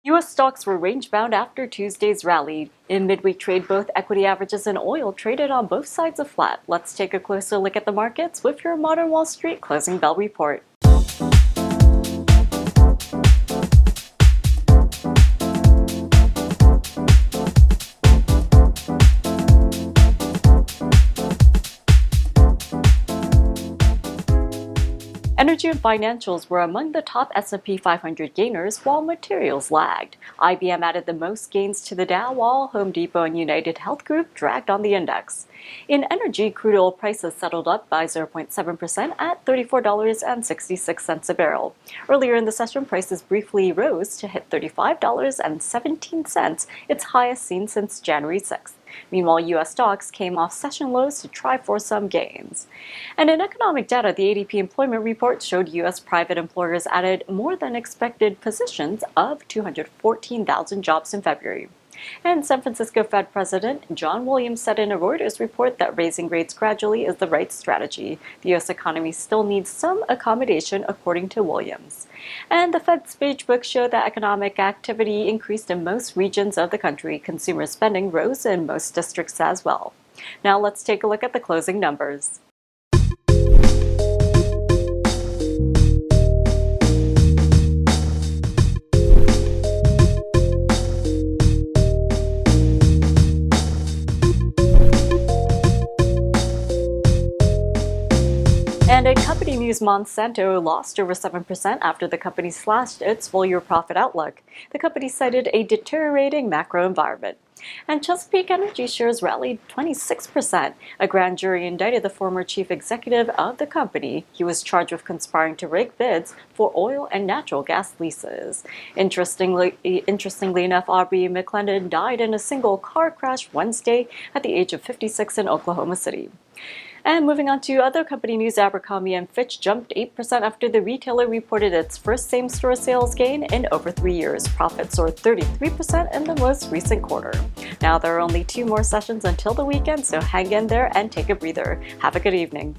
U.S. stocks were range-bound after Tuesday's rally. In midweek trade, both equity averages and oil traded on both sides of flat. Let's take a closer look at the markets with your Modern Wall Street closing bell report. Energy and financials were among the top S&P 500 gainers, while materials lagged. IBM added the most gains to the Dow, while Home Depot and United Health Group dragged on the index. In energy, crude oil prices settled up by 0.7% at $34.66 a barrel. Earlier in the session, prices briefly rose to hit $35.17, its highest seen since January 6th. Meanwhile, U.S. stocks came off session lows to try for some gains. And in economic data, the ADP employment report showed U.S. private employers added more than expected positions of 214,000 jobs in February. And San Francisco Fed President John Williams said in a Reuters report that raising rates gradually is the right strategy. The U.S. economy still needs some accommodation, according to Williams. And the Fed's Beige Book showed that economic activity increased in most regions of the country. Consumer spending rose in most districts as well. Now let's take a look at the closing numbers. And in company news, Monsanto lost over 7% after the company slashed its full-year profit outlook. The company cited a deteriorating macro environment. And Chesapeake Energy shares rallied 26%. A grand jury indicted the former chief executive of the company. He was charged with conspiring to rig bids for oil and natural gas leases. Interestingly enough, Aubrey McClendon died in a single car crash Wednesday at the age of 56 in Oklahoma City. And moving on to other company news, Abercrombie & Fitch jumped 8% after the retailer reported its first same-store sales gain in over 3 years. Profits soared 33% in the most recent quarter. Now, there are only 2 more sessions until the weekend, so hang in there and take a breather. Have a good evening.